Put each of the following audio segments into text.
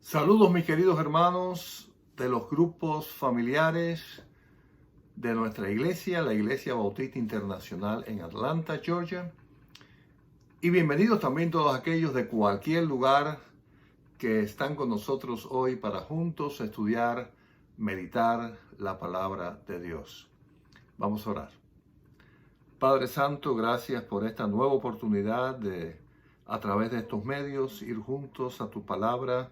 Saludos mis queridos hermanos de los grupos familiares de nuestra iglesia, la Iglesia Bautista Internacional en Atlanta, Georgia. Y bienvenidos también todos aquellos de cualquier lugar que están con nosotros hoy para juntos estudiar, meditar la palabra de Dios. Vamos a orar. Padre Santo, gracias por esta nueva oportunidad de, a través de estos medios, ir juntos a tu palabra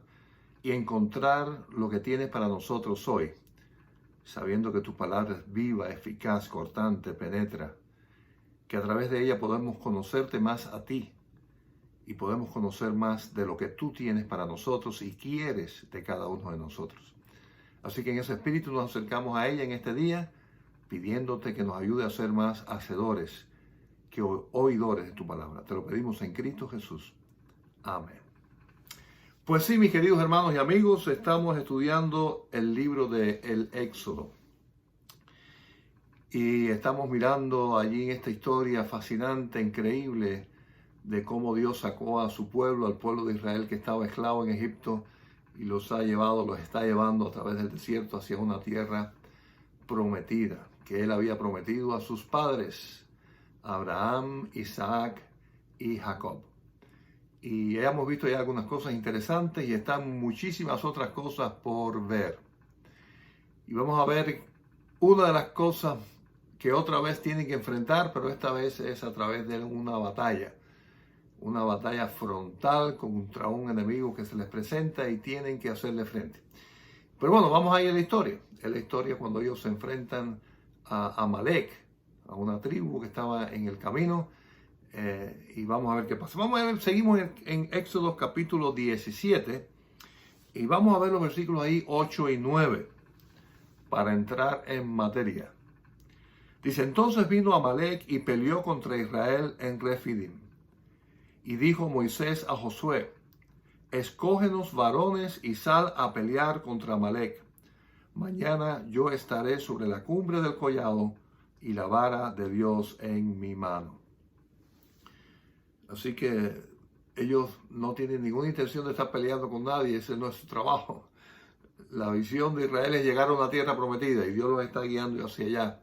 y encontrar lo que tienes para nosotros hoy, sabiendo que tu palabra es viva, eficaz, cortante, penetra, que a través de ella podemos conocerte más a ti y podemos conocer más de lo que tú tienes para nosotros y quieres de cada uno de nosotros. Así que en ese espíritu nos acercamos a ella en este día, pidiéndote que nos ayude a ser más hacedores que oidores de tu palabra. Te lo pedimos en Cristo Jesús. Amén. Pues sí, mis queridos hermanos y amigos, estamos estudiando el libro de El Éxodo. Y estamos mirando allí en esta historia fascinante, increíble, de cómo Dios sacó a su pueblo, al pueblo de Israel que estaba esclavo en Egipto, y los está llevando a través del desierto hacia una tierra prometida, que Él había prometido a sus padres, Abraham, Isaac y Jacob. Y hemos visto ya algunas cosas interesantes y están muchísimas otras cosas por ver. Y vamos a ver una de las cosas que otra vez tienen que enfrentar, pero esta vez es a través de una batalla frontal contra un enemigo que se les presenta y tienen que hacerle frente. Pero bueno, vamos a ir a la historia. Es la historia cuando ellos se enfrentan a Amalek, a una tribu que estaba en el camino. Y vamos a ver qué pasa. Seguimos en Éxodo capítulo 17 y vamos a ver los versículos ahí 8 y 9 para entrar en materia. Dice, entonces vino Amalek y peleó contra Israel en Refidim. Y dijo Moisés a Josué, escógenos varones y sal a pelear contra Amalek. Mañana yo estaré sobre la cumbre del collado y la vara de Dios en mi mano. Así que ellos no tienen ninguna intención de estar peleando con nadie, ese no es su trabajo. La visión de Israel es llegar a una tierra prometida y Dios los está guiando hacia allá.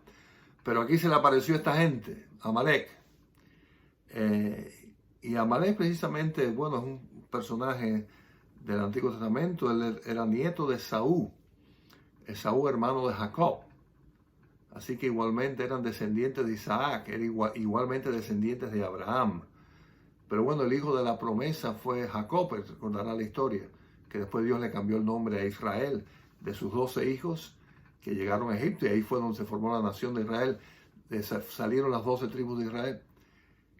Pero aquí se le apareció esta gente, Amalek. Y Amalek precisamente, bueno, es un personaje del Antiguo Testamento. Él era nieto de Esaú, hermano de Jacob. Así que igualmente eran descendientes de Isaac, eran igualmente descendientes de Abraham. Pero bueno, el hijo de la promesa fue Jacob, recordará la historia, que después Dios le cambió el nombre a Israel, de sus 12 hijos que llegaron a Egipto, y ahí fue donde se formó la nación de Israel, salieron las 12 tribus de Israel.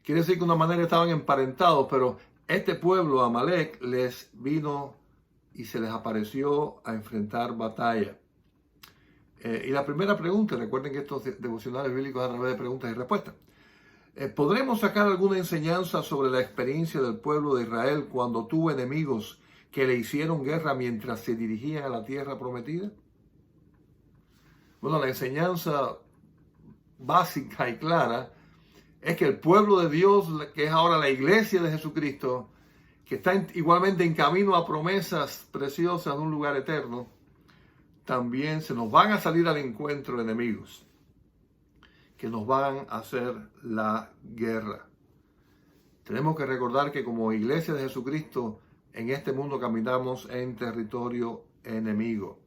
Quiere decir que de una manera estaban emparentados, pero este pueblo, Amalek, les vino y se les apareció a enfrentar batalla. Y la primera pregunta, recuerden que estos devocionales bíblicos a través de preguntas y respuestas. ¿Podremos sacar alguna enseñanza sobre la experiencia del pueblo de Israel cuando tuvo enemigos que le hicieron guerra mientras se dirigían a la tierra prometida? Bueno, la enseñanza básica y clara es que el pueblo de Dios, que es ahora la iglesia de Jesucristo, que está igualmente en camino a promesas preciosas de un lugar eterno, también se nos van a salir al encuentro enemigos que nos van a hacer la guerra. Tenemos que recordar que como iglesia de Jesucristo, en este mundo caminamos en territorio enemigo.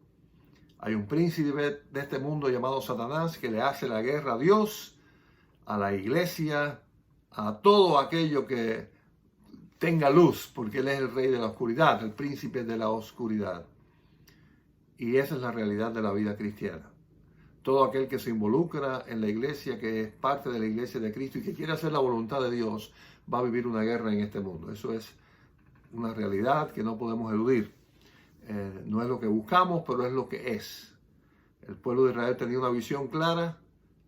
Hay un príncipe de este mundo llamado Satanás que le hace la guerra a Dios, a la iglesia, a todo aquello que tenga luz, porque Él es el rey de la oscuridad, el príncipe de la oscuridad. Y esa es la realidad de la vida cristiana. Todo aquel que se involucra en la iglesia, que es parte de la iglesia de Cristo y que quiere hacer la voluntad de Dios, va a vivir una guerra en este mundo. Eso es una realidad que no podemos eludir. No es lo que buscamos, pero es lo que es. El pueblo de Israel tenía una visión clara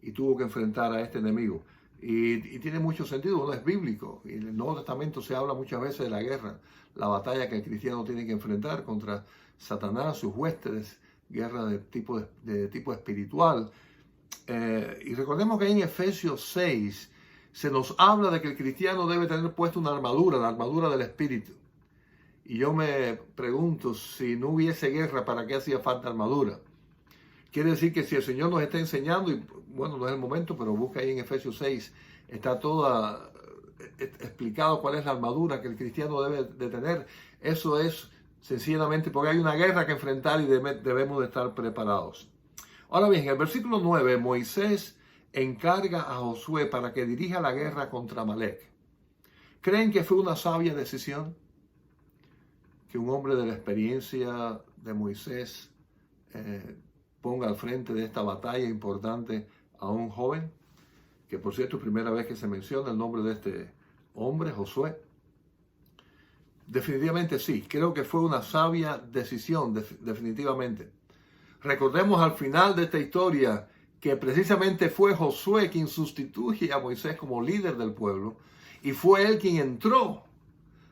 y tuvo que enfrentar a este enemigo. Y tiene mucho sentido, no es bíblico. Y en el Nuevo Testamento se habla muchas veces de la guerra, la batalla que el cristiano tiene que enfrentar contra Satanás, sus huestes, guerra de tipo espiritual. Y recordemos que en Efesios 6 se nos habla de que el cristiano debe tener puesto una armadura, la armadura del Espíritu. Y yo me pregunto, si no hubiese guerra, ¿para qué hacía falta armadura? Quiere decir que si el Señor nos está enseñando, y bueno, no es el momento, pero busca ahí en Efesios 6, está todo explicado cuál es la armadura que el cristiano debe de tener. Eso es sencillamente porque hay una guerra que enfrentar y debemos de estar preparados. Ahora bien, en el versículo 9, Moisés encarga a Josué para que dirija la guerra contra Amalek. ¿Creen que fue una sabia decisión que un hombre de la experiencia de Moisés ponga al frente de esta batalla importante a un joven? Que por cierto, primera vez que se menciona el nombre de este hombre, Josué. Definitivamente sí, creo que fue una sabia decisión, definitivamente. Recordemos al final de esta historia que precisamente fue Josué quien sustituye a Moisés como líder del pueblo y fue él quien entró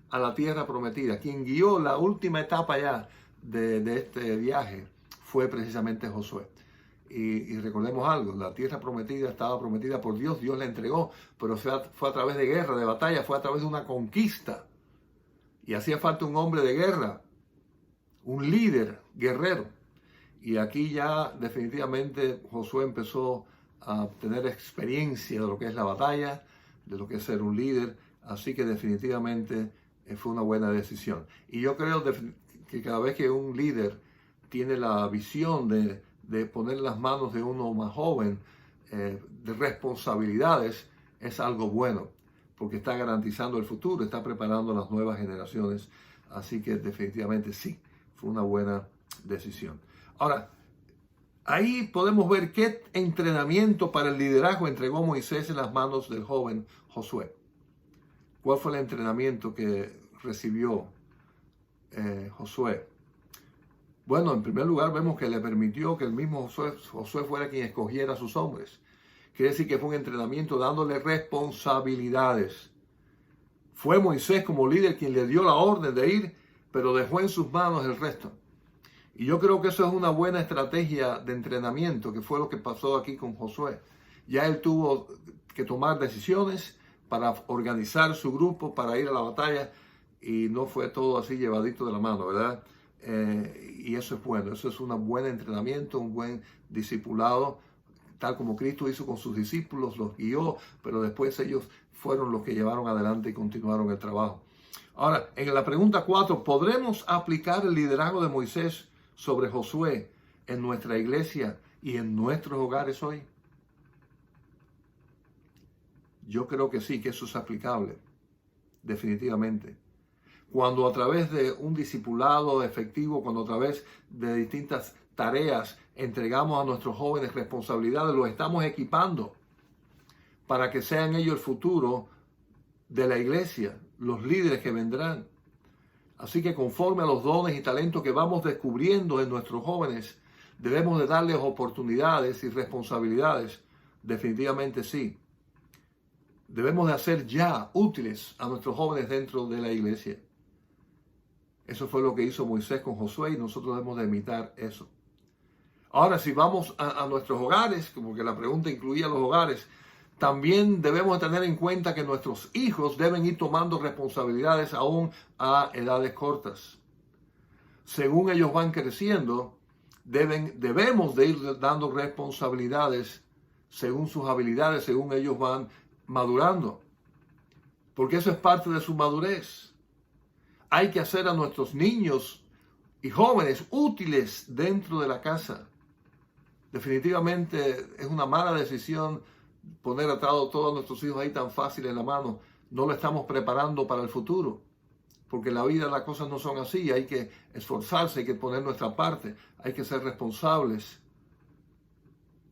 a la tierra prometida, quien guió la última etapa ya de este viaje fue precisamente Josué. Y recordemos algo, la tierra prometida estaba prometida por Dios, Dios la entregó, pero fue a través de guerra, de batalla, fue a través de una conquista. Y hacía falta un hombre de guerra, un líder guerrero. Y aquí ya definitivamente Josué empezó a tener experiencia de lo que es la batalla, de lo que es ser un líder, así que definitivamente fue una buena decisión. Y yo creo que cada vez que un líder tiene la visión de poner las manos de uno más joven, de responsabilidades, es algo bueno, porque está garantizando el futuro, está preparando a las nuevas generaciones, así que definitivamente sí, fue una buena decisión. Ahora, ahí podemos ver qué entrenamiento para el liderazgo entregó Moisés en las manos del joven Josué. ¿Cuál fue el entrenamiento que recibió Josué? Bueno, en primer lugar vemos que le permitió que el mismo Josué fuera quien escogiera a sus hombres. Quiere decir que fue un entrenamiento dándole responsabilidades. Fue Moisés como líder quien le dio la orden de ir, pero dejó en sus manos el resto. Y yo creo que eso es una buena estrategia de entrenamiento, que fue lo que pasó aquí con Josué. Ya él tuvo que tomar decisiones para organizar su grupo, para ir a la batalla, y no fue todo así llevadito de la mano, ¿verdad? Y eso es bueno, eso es un buen entrenamiento, un buen discipulado, tal como Cristo hizo con sus discípulos, los guió, pero después ellos fueron los que llevaron adelante y continuaron el trabajo. Ahora, en la pregunta 4, ¿podremos aplicar el liderazgo de Moisés sobre Josué en nuestra iglesia y en nuestros hogares hoy? Yo creo que sí, que eso es aplicable, definitivamente. Cuando a través de un discipulado efectivo, cuando a través de distintas tareas entregamos a nuestros jóvenes responsabilidades, los estamos equipando para que sean ellos el futuro de la iglesia, los líderes que vendrán. Así que conforme a los dones y talentos que vamos descubriendo en nuestros jóvenes, debemos de darles oportunidades y responsabilidades. Definitivamente sí. Debemos de hacer ya útiles a nuestros jóvenes dentro de la iglesia. Eso fue lo que hizo Moisés con Josué y nosotros debemos de imitar eso. Ahora, si vamos a nuestros hogares, porque la pregunta incluía los hogares, también debemos tener en cuenta que nuestros hijos deben ir tomando responsabilidades aún a edades cortas. Según ellos van creciendo, debemos de ir dando responsabilidades según sus habilidades, según ellos van madurando. Porque eso es parte de su madurez. Hay que hacer a nuestros niños y jóvenes útiles dentro de la casa. Definitivamente es una mala decisión poner atado a todos nuestros hijos ahí tan fácil en la mano. No lo estamos preparando para el futuro. Porque en la vida las cosas no son así. Hay que esforzarse, hay que poner nuestra parte. Hay que ser responsables.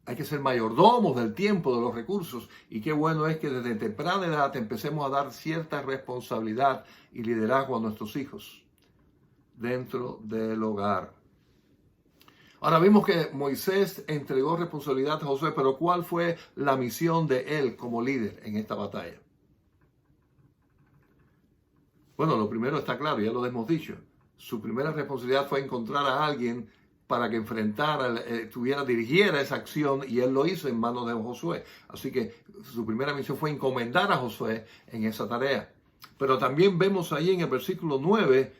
Hay que ser mayordomos del tiempo, de los recursos. Y qué bueno es que desde temprana edad empecemos a dar cierta responsabilidad y liderazgo a nuestros hijos dentro del hogar. Ahora vimos que Moisés entregó responsabilidad a Josué, pero ¿cuál fue la misión de él como líder en esta batalla? Bueno, lo primero está claro, ya lo hemos dicho. Su primera responsabilidad fue encontrar a alguien para que dirigiera esa acción, y él lo hizo en manos de Josué. Así que su primera misión fue encomendar a Josué en esa tarea. Pero también vemos ahí en el versículo 9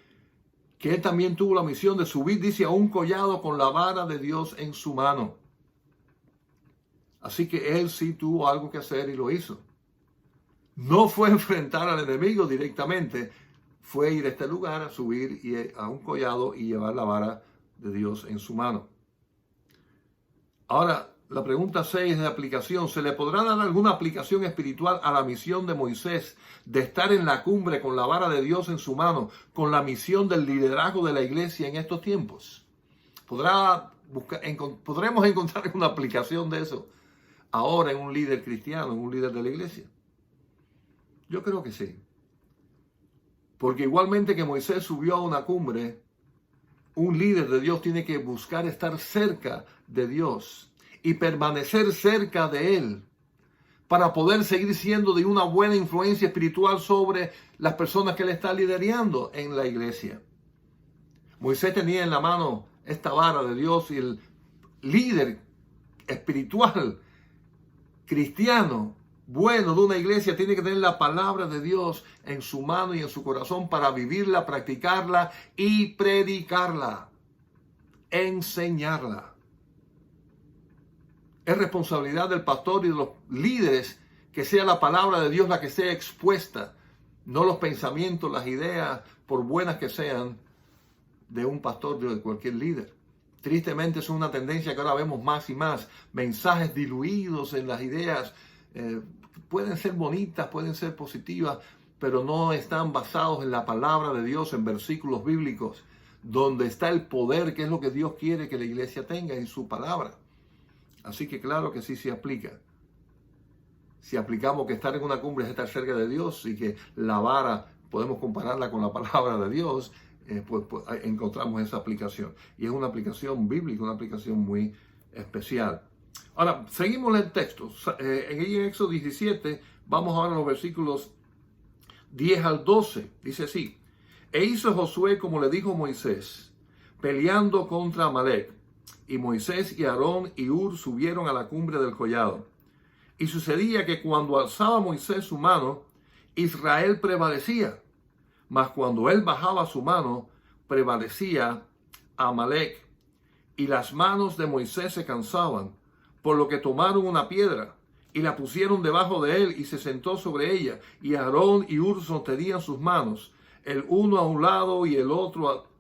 que él también tuvo la misión de subir, dice, a un collado con la vara de Dios en su mano. Así que él sí tuvo algo que hacer y lo hizo. No fue enfrentar al enemigo directamente, fue ir a este lugar, a subir a un collado y llevar la vara de Dios en su mano. Ahora, la pregunta 6 de aplicación. ¿Se le podrá dar alguna aplicación espiritual a la misión de Moisés de estar en la cumbre con la vara de Dios en su mano, con la misión del liderazgo de la iglesia en estos tiempos? ¿Podremos encontrar una aplicación de eso ahora en un líder cristiano, en un líder de la iglesia? Yo creo que sí. Porque igualmente que Moisés subió a una cumbre, un líder de Dios tiene que buscar estar cerca de Dios y permanecer cerca de Él para poder seguir siendo de una buena influencia espiritual sobre las personas que Él está liderando en la iglesia. Moisés tenía en la mano esta vara de Dios y el líder espiritual cristiano bueno de una iglesia tiene que tener la palabra de Dios en su mano y en su corazón para vivirla, practicarla y predicarla, enseñarla. Es responsabilidad del pastor y de los líderes que sea la palabra de Dios la que sea expuesta, no los pensamientos, las ideas, por buenas que sean, de un pastor o de cualquier líder. Tristemente es una tendencia que ahora vemos más y más, mensajes diluidos en las ideas. Pueden ser bonitas, pueden ser positivas, pero no están basados en la palabra de Dios, en versículos bíblicos, donde está el poder, que es lo que Dios quiere que la iglesia tenga en su palabra. Así que claro que sí se aplica. Si aplicamos que estar en una cumbre es estar cerca de Dios y que la vara podemos compararla con la palabra de Dios, pues encontramos esa aplicación. Y es una aplicación bíblica, una aplicación muy especial. Ahora, seguimos el texto. En Éxodo 17, vamos ahora a los versículos 10 al 12. Dice así: E hizo Josué como le dijo Moisés, peleando contra Amalec. Y Moisés y Aarón y Hur subieron a la cumbre del collado. Y sucedía que cuando alzaba Moisés su mano, Israel prevalecía. Mas cuando él bajaba su mano, prevalecía Amalec. Y las manos de Moisés se cansaban, por lo que tomaron una piedra y la pusieron debajo de él y se sentó sobre ella. Y Aarón y Hur sostenían sus manos, el uno a un lado y el otro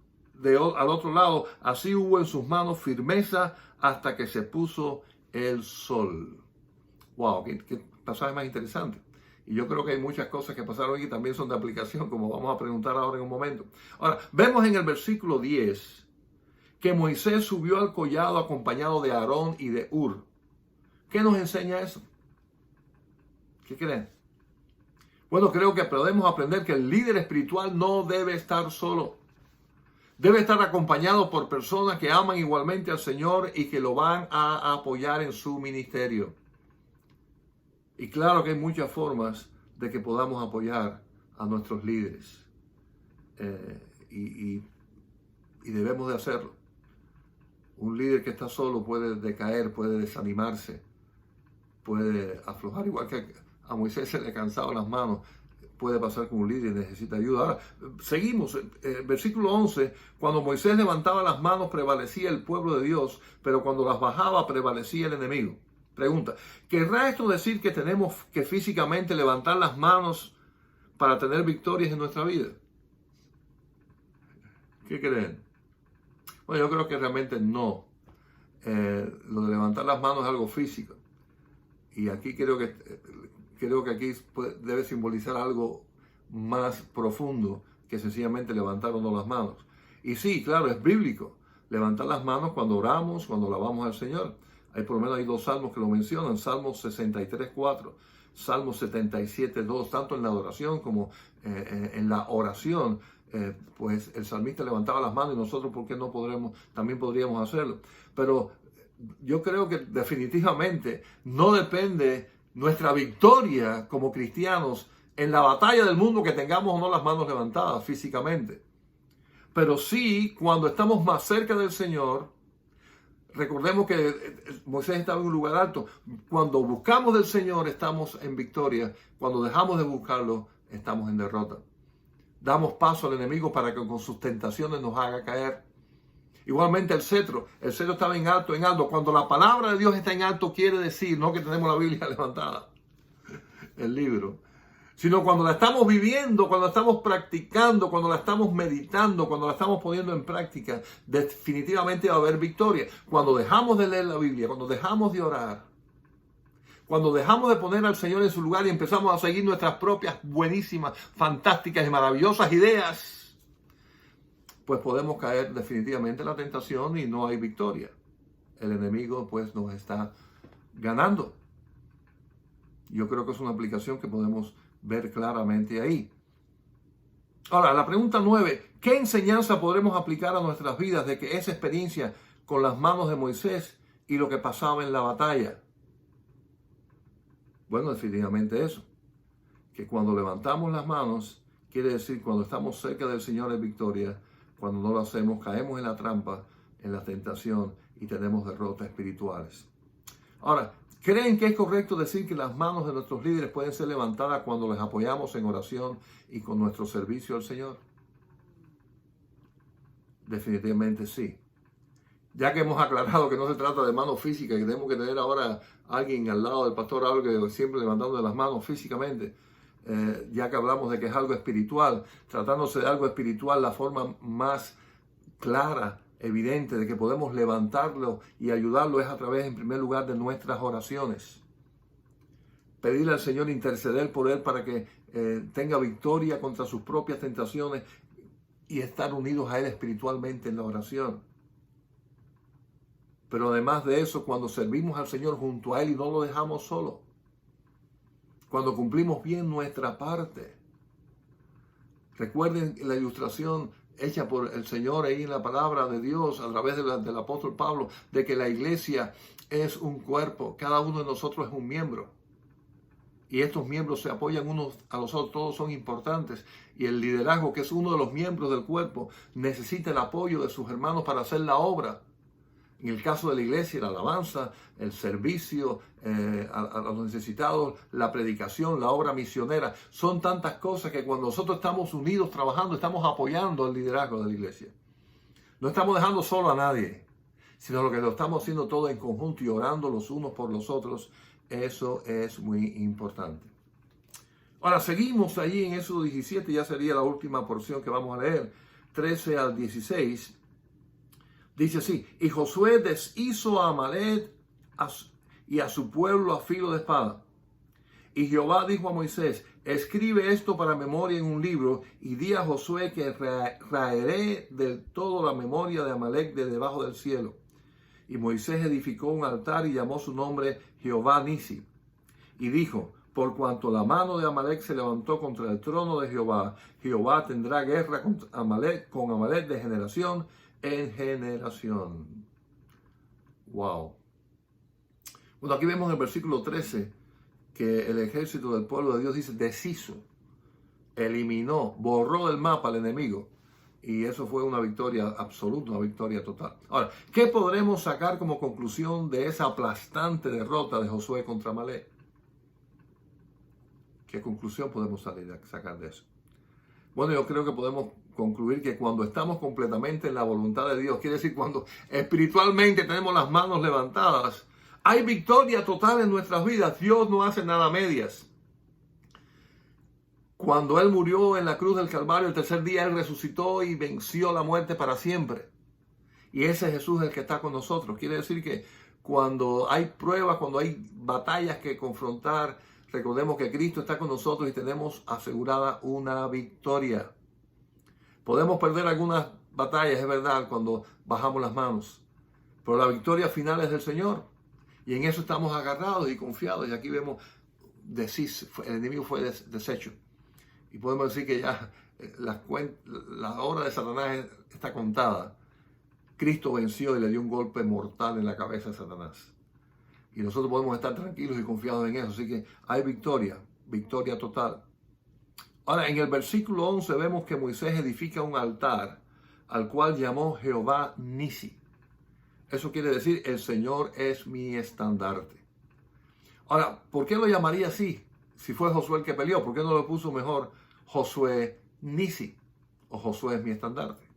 al otro lado. Así hubo en sus manos firmeza hasta que se puso el sol. Wow, qué pasaje más interesante. Y yo creo que hay muchas cosas que pasaron aquí que también son de aplicación, como vamos a preguntar ahora en un momento. Ahora, vemos en el versículo 10 que Moisés subió al collado acompañado de Aarón y de Hur. ¿Qué nos enseña eso? ¿Qué creen? Bueno, creo que podemos aprender que el líder espiritual no debe estar solo. Debe estar acompañado por personas que aman igualmente al Señor y que lo van a apoyar en su ministerio. Y claro que hay muchas formas de que podamos apoyar a nuestros líderes. Y debemos de hacerlo. Un líder que está solo puede decaer, puede desanimarse, puede aflojar, igual que a Moisés se le cansaban las manos. Puede pasar con un líder y necesita ayuda. Ahora, seguimos. Versículo 11. Cuando Moisés levantaba las manos prevalecía el pueblo de Dios, pero cuando las bajaba prevalecía el enemigo. Pregunta: ¿querrá esto decir que tenemos que físicamente levantar las manos para tener victorias en nuestra vida? ¿Qué creen? Bueno, yo creo que realmente no. Lo de levantar las manos es algo físico. Y aquí creo que aquí debe simbolizar algo más profundo que sencillamente levantar o no las manos. Y sí, claro, es bíblico. Levantar las manos cuando oramos, cuando alabamos al Señor. Hay por lo menos dos salmos que lo mencionan. Salmos 63:4, Salmos 77:2, tanto en la adoración como en la oración. Pues el salmista levantaba las manos y nosotros, ¿por qué no también podríamos hacerlo? Pero yo creo que definitivamente no depende nuestra victoria como cristianos en la batalla del mundo que tengamos o no las manos levantadas físicamente. Pero sí, cuando estamos más cerca del Señor, recordemos que Moisés estaba en un lugar alto. Cuando buscamos del Señor estamos en victoria. Cuando dejamos de buscarlo estamos en derrota. damos paso al enemigo para que con sus tentaciones nos haga caer. Igualmente el cetro estaba en alto, en alto. Cuando la palabra de Dios está en alto, quiere decir no que tenemos la Biblia levantada, el libro, sino cuando la estamos viviendo, cuando la estamos practicando, cuando la estamos meditando, cuando la estamos poniendo en práctica, definitivamente va a haber victoria. Cuando dejamos de leer la Biblia, cuando dejamos de orar, cuando dejamos de poner al Señor en su lugar y empezamos a seguir nuestras propias buenísimas, fantásticas y maravillosas ideas, pues podemos caer definitivamente en la tentación y no hay victoria. El enemigo pues nos está ganando. Yo creo que es una aplicación que podemos ver claramente ahí. Ahora, la pregunta 9, ¿qué enseñanza podremos aplicar a nuestras vidas de que esa experiencia con las manos de Moisés y lo que pasaba en la batalla? Bueno, definitivamente eso, que cuando levantamos las manos, quiere decir cuando estamos cerca del Señor es victoria. Cuando no lo hacemos, caemos en la trampa, en la tentación y tenemos derrotas espirituales. Ahora, ¿creen que es correcto decir que las manos de nuestros líderes pueden ser levantadas cuando les apoyamos en oración y con nuestro servicio al Señor? Definitivamente sí. Ya que hemos aclarado que no se trata de manos físicas, que tenemos que tener ahora a alguien al lado del pastor, algo que siempre levantando las manos físicamente, ya que hablamos de que es algo espiritual, tratándose de algo espiritual, la forma más clara, evidente de que podemos levantarlo y ayudarlo es a través, en primer lugar, de nuestras oraciones. Pedirle al Señor interceder por él para que tenga victoria contra sus propias tentaciones y estar unidos a él espiritualmente en la oración. Pero además de eso, cuando servimos al Señor junto a él y no lo dejamos solo, cuando cumplimos bien nuestra parte. Recuerden la ilustración hecha por el Señor ahí en la palabra de Dios a través del apóstol Pablo, de que la iglesia es un cuerpo, cada uno de nosotros es un miembro. Y estos miembros se apoyan unos a los otros, todos son importantes. Y el liderazgo, que es uno de los miembros del cuerpo, necesita el apoyo de sus hermanos para hacer la obra. En el caso de la iglesia, la alabanza, el servicio a los necesitados, la predicación, la obra misionera, son tantas cosas que cuando nosotros estamos unidos trabajando, estamos apoyando el liderazgo de la iglesia. No estamos dejando solo a nadie, sino lo que lo estamos haciendo todo en conjunto y orando los unos por los otros. Eso es muy importante. Ahora, seguimos allí en Éxodo 17, ya sería la última porción que vamos a leer, 13 al 16. Dice así: y Josué deshizo a Amalek y a su pueblo a filo de espada. Y Jehová dijo a Moisés: escribe esto para memoria en un libro, y di a Josué que raeré del todo la memoria de Amalek de debajo del cielo. Y Moisés edificó un altar y llamó su nombre Jehová Nisi. Y dijo: por cuanto la mano de Amalek se levantó contra el trono de Jehová, Jehová tendrá guerra con Amalek de generación en generación. Wow. Bueno, aquí vemos en el versículo 13 que el ejército del pueblo de Dios dice deshizo, eliminó, borró del mapa al enemigo. Y eso fue una victoria absoluta, una victoria total. Ahora, ¿qué podremos sacar como conclusión de esa aplastante derrota de Josué contra Amalek? ¿Qué conclusión podemos sacar de eso? Bueno, yo creo que podemos concluir que cuando estamos completamente en la voluntad de Dios, quiere decir cuando espiritualmente tenemos las manos levantadas, hay victoria total en nuestras vidas. Dios no hace nada a medias. Cuando Él murió en la cruz del Calvario, el tercer día Él resucitó y venció la muerte para siempre. Y ese Jesús es el que está con nosotros. Quiere decir que cuando hay pruebas, cuando hay batallas que confrontar, recordemos que Cristo está con nosotros y tenemos asegurada una victoria. Podemos perder algunas batallas, es verdad, cuando bajamos las manos. Pero la victoria final es del Señor. Y en eso estamos agarrados y confiados. Y aquí vemos, el enemigo fue deshecho. Y podemos decir que ya la hora de Satanás está contada. Cristo venció y le dio un golpe mortal en la cabeza a Satanás. Y nosotros podemos estar tranquilos y confiados en eso. Así que hay victoria, victoria total. Ahora, en el versículo 11 vemos que Moisés edifica un altar al cual llamó Jehová Nisi. Eso quiere decir, el Señor es mi estandarte. Ahora, ¿por qué lo llamaría así? Si fue Josué el que peleó, ¿por qué no lo puso mejor Josué Nisi, o Josué es mi estandarte?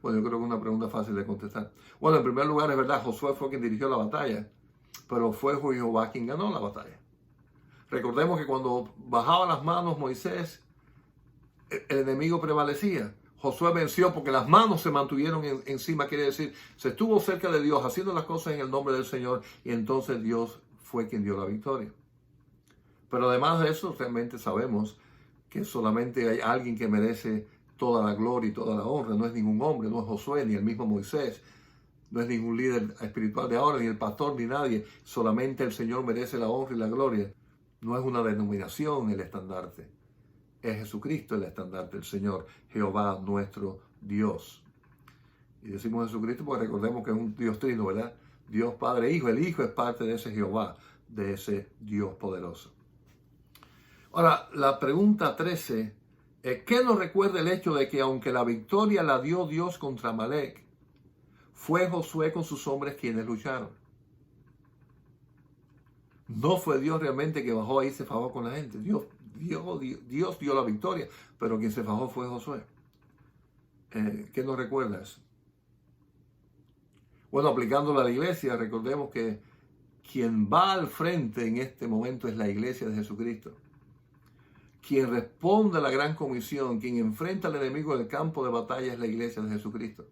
Bueno, yo creo que es una pregunta fácil de contestar. Bueno, en primer lugar, es verdad, Josué fue quien dirigió la batalla, pero fue Jehová quien ganó la batalla. Recordemos que cuando bajaba las manos Moisés, el enemigo prevalecía. Josué venció porque las manos se mantuvieron encima, quiere decir, se estuvo cerca de Dios, haciendo las cosas en el nombre del Señor, y entonces Dios fue quien dio la victoria. Pero además de eso, realmente sabemos que solamente hay alguien que merece toda la gloria y toda la honra. No es ningún hombre, no es Josué, ni el mismo Moisés, no es ningún líder espiritual de ahora, ni el pastor, ni nadie. Solamente el Señor merece la honra y la gloria. No es una denominación el estandarte. Es Jesucristo el estandarte, el Señor, Jehová nuestro Dios. Y decimos Jesucristo porque recordemos que es un Dios trino, ¿verdad? Dios Padre, Hijo. El Hijo es parte de ese Jehová, de ese Dios poderoso. Ahora, la pregunta 13 es, ¿qué nos recuerda el hecho de que aunque la victoria la dio Dios contra Amalek, fue Josué con sus hombres quienes lucharon? No fue Dios realmente que bajó ahí y se fajó con la gente. Dios dio la victoria, pero quien se fajó fue Josué. ¿Qué nos recuerda eso? Bueno, aplicándolo a la iglesia, recordemos que quien va al frente en este momento es la iglesia de Jesucristo. Quien responde a la gran comisión, quien enfrenta al enemigo en el campo de batalla es la iglesia de Jesucristo.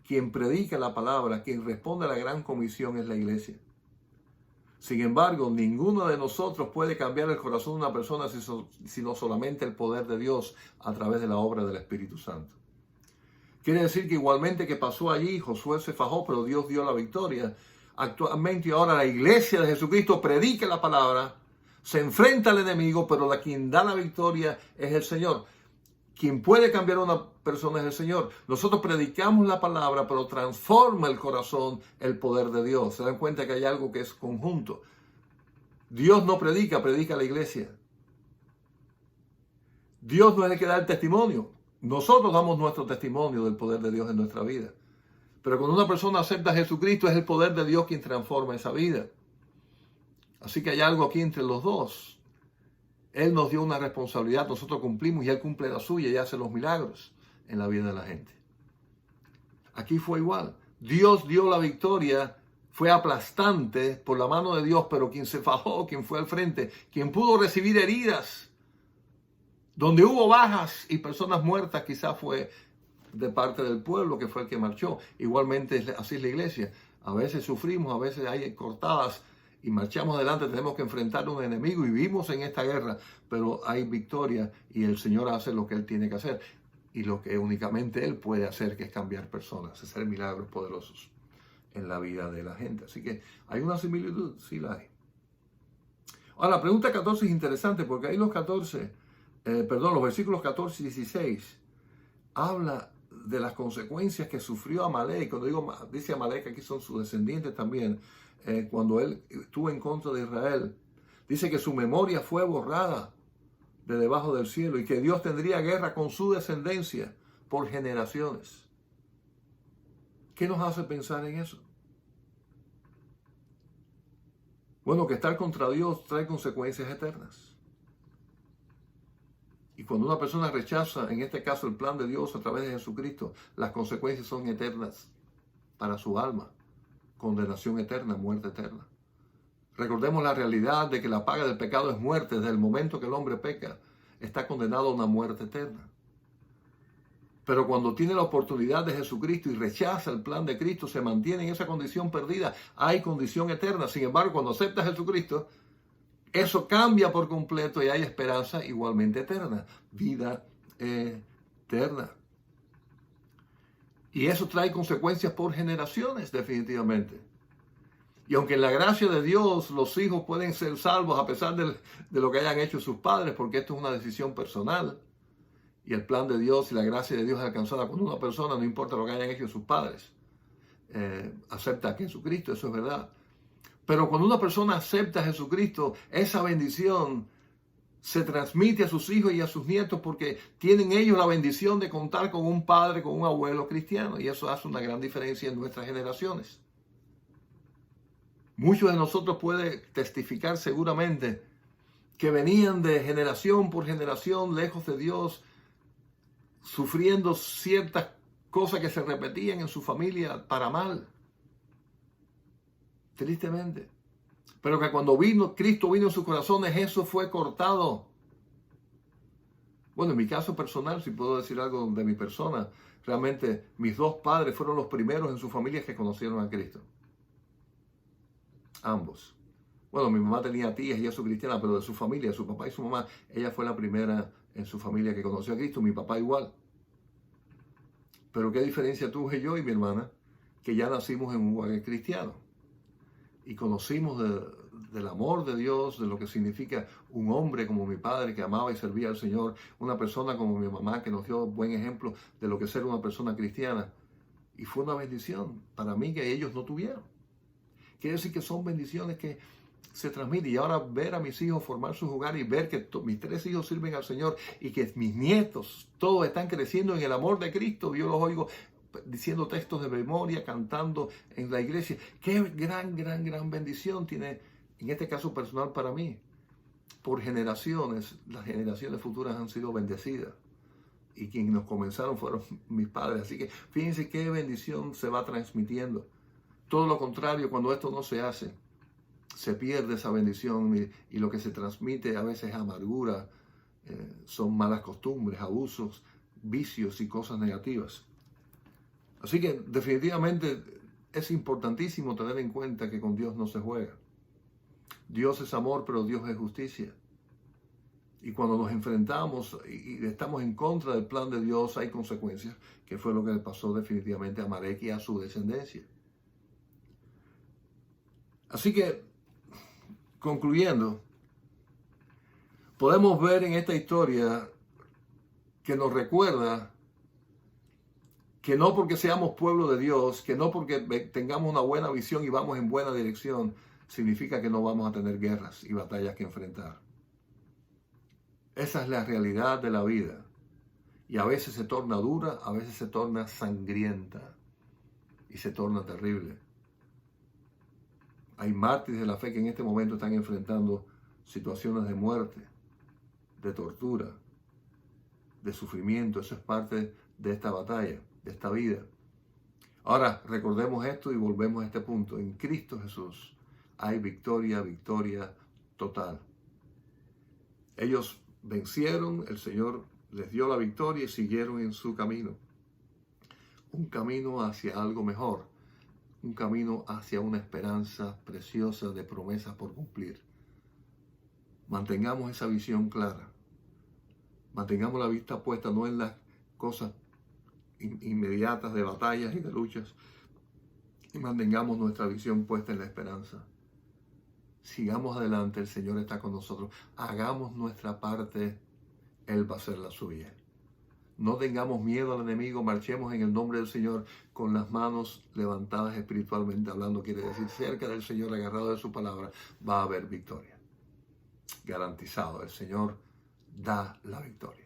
Quien predica la palabra, quien responde a la gran comisión es la iglesia. Sin embargo, ninguno de nosotros puede cambiar el corazón de una persona sino solamente el poder de Dios a través de la obra del Espíritu Santo. Quiere decir que igualmente que pasó allí, Josué se fajó, pero Dios dio la victoria. Actualmente ahora la iglesia de Jesucristo predica la palabra, se enfrenta al enemigo, pero quien da la victoria es el Señor. Quien puede cambiar a una persona es el Señor. Nosotros predicamos la palabra, pero transforma el corazón el poder de Dios. Se dan cuenta que hay algo que es conjunto. Dios no predica, predica la iglesia. Dios no es el que da el testimonio. Nosotros damos nuestro testimonio del poder de Dios en nuestra vida. Pero cuando una persona acepta a Jesucristo, es el poder de Dios quien transforma esa vida. Así que hay algo aquí entre los dos. Él nos dio una responsabilidad, nosotros cumplimos y Él cumple la suya y hace los milagros en la vida de la gente. Aquí fue igual. Dios dio la victoria, fue aplastante por la mano de Dios, pero quien se fajó, quien fue al frente, quien pudo recibir heridas, donde hubo bajas y personas muertas, quizás fue de parte del pueblo que fue el que marchó. Igualmente así es la iglesia. A veces sufrimos, a veces hay cortadas, y marchamos adelante, tenemos que enfrentar a un enemigo y vivimos en esta guerra, pero hay victoria y el Señor hace lo que Él tiene que hacer y lo que únicamente Él puede hacer, que es cambiar personas, hacer milagros poderosos en la vida de la gente. Así que hay una similitud, sí la hay. Ahora, la pregunta 14 es interesante porque ahí los versículos 14 y 16 habla de las consecuencias que sufrió Amalek. Cuando dice Amalek, aquí son sus descendientes también. Cuando él estuvo en contra de Israel, dice que su memoria fue borrada de debajo del cielo y que Dios tendría guerra con su descendencia por generaciones. ¿Qué nos hace pensar en eso? Bueno, que estar contra Dios trae consecuencias eternas. Y cuando una persona rechaza, en este caso, el plan de Dios a través de Jesucristo, las consecuencias son eternas para su alma. Condenación eterna, muerte eterna. Recordemos la realidad de que la paga del pecado es muerte. Desde el momento que el hombre peca, está condenado a una muerte eterna. Pero cuando tiene la oportunidad de Jesucristo y rechaza el plan de Cristo, se mantiene en esa condición perdida. Hay condición eterna. Sin embargo, cuando acepta a Jesucristo, eso cambia por completo y hay esperanza igualmente eterna. Vida eterna. Y eso trae consecuencias por generaciones, definitivamente. Y aunque en la gracia de Dios los hijos pueden ser salvos a pesar de lo que hayan hecho sus padres, porque esto es una decisión personal, y el plan de Dios y la gracia de Dios es alcanzada cuando una persona, no importa lo que hayan hecho sus padres, acepta a Jesucristo, eso es verdad. Pero cuando una persona acepta a Jesucristo, esa bendición se transmite a sus hijos y a sus nietos porque tienen ellos la bendición de contar con un padre, con un abuelo cristiano, y eso hace una gran diferencia en nuestras generaciones. Muchos de nosotros pueden testificar seguramente que venían de generación por generación lejos de Dios, sufriendo ciertas cosas que se repetían en su familia para mal, tristemente. Pero que cuando Cristo vino en sus corazones, eso fue cortado. Bueno, en mi caso personal, si puedo decir algo de mi persona, realmente mis dos padres fueron los primeros en sus familias que conocieron a Cristo. Ambos. Bueno, mi mamá tenía tías y eso cristiana, pero de su familia, su papá y su mamá, ella fue la primera en su familia que conoció a Cristo, mi papá igual. Pero qué diferencia tuve yo y mi hermana, que ya nacimos en un hogar cristiano y conocimos del amor de Dios, de lo que significa un hombre como mi padre que amaba y servía al Señor, una persona como mi mamá que nos dio buen ejemplo de lo que es ser una persona cristiana. Y fue una bendición para mí que ellos no tuvieron. Quiere decir que son bendiciones que se transmiten. Y ahora ver a mis hijos formar su hogar y ver que mis 3 hijos sirven al Señor y que mis nietos todos están creciendo en el amor de Cristo. Yo los oigo diciendo textos de memoria, cantando en la iglesia. Qué gran bendición tiene, en este caso personal para mí. Por generaciones, las generaciones futuras han sido bendecidas. Y quienes nos comenzaron fueron mis padres. Así que fíjense qué bendición se va transmitiendo. Todo lo contrario, cuando esto no se hace, se pierde esa bendición y lo que se transmite a veces es amargura, son malas costumbres, abusos, vicios y cosas negativas. Así que definitivamente es importantísimo tener en cuenta que con Dios no se juega. Dios es amor, pero Dios es justicia. Y cuando nos enfrentamos y estamos en contra del plan de Dios, hay consecuencias, que fue lo que le pasó definitivamente a Amalek y a su descendencia. Así que, concluyendo, podemos ver en esta historia que nos recuerda que no porque seamos pueblo de Dios, que no porque tengamos una buena visión y vamos en buena dirección, significa que no vamos a tener guerras y batallas que enfrentar. Esa es la realidad de la vida. Y a veces se torna dura, a veces se torna sangrienta y se torna terrible. Hay mártires de la fe que en este momento están enfrentando situaciones de muerte, de tortura, de sufrimiento. Eso es parte de esta batalla, de esta vida. Ahora, recordemos esto y volvemos a este punto. En Cristo Jesús hay victoria total. Ellos vencieron, el Señor les dio la victoria y siguieron en su camino. Un camino hacia algo mejor. Un camino hacia una esperanza preciosa de promesas por cumplir. Mantengamos esa visión clara. Mantengamos la vista puesta no en las cosas inmediatas de batallas y de luchas. Y mantengamos nuestra visión puesta en la esperanza. Sigamos adelante, el Señor está con nosotros. Hagamos nuestra parte, Él va a hacer la suya. No tengamos miedo al enemigo, marchemos en el nombre del Señor con las manos levantadas espiritualmente hablando. Quiere decir, cerca del Señor, agarrado de su palabra, va a haber victoria. Garantizado, el Señor da la victoria.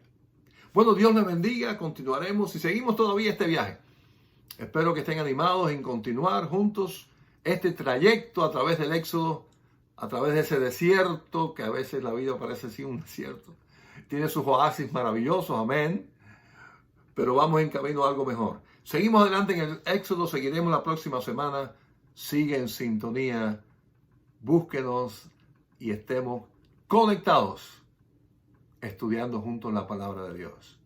Bueno, Dios les bendiga, continuaremos y seguimos todavía este viaje. Espero que estén animados en continuar juntos este trayecto a través del Éxodo, a través de ese desierto, que a veces la vida parece así un desierto. Tiene sus oasis maravillosos, amén. Pero vamos en camino a algo mejor. Seguimos adelante en el Éxodo, seguiremos la próxima semana. Sigue en sintonía, búsquenos y estemos conectados, estudiando juntos la palabra de Dios.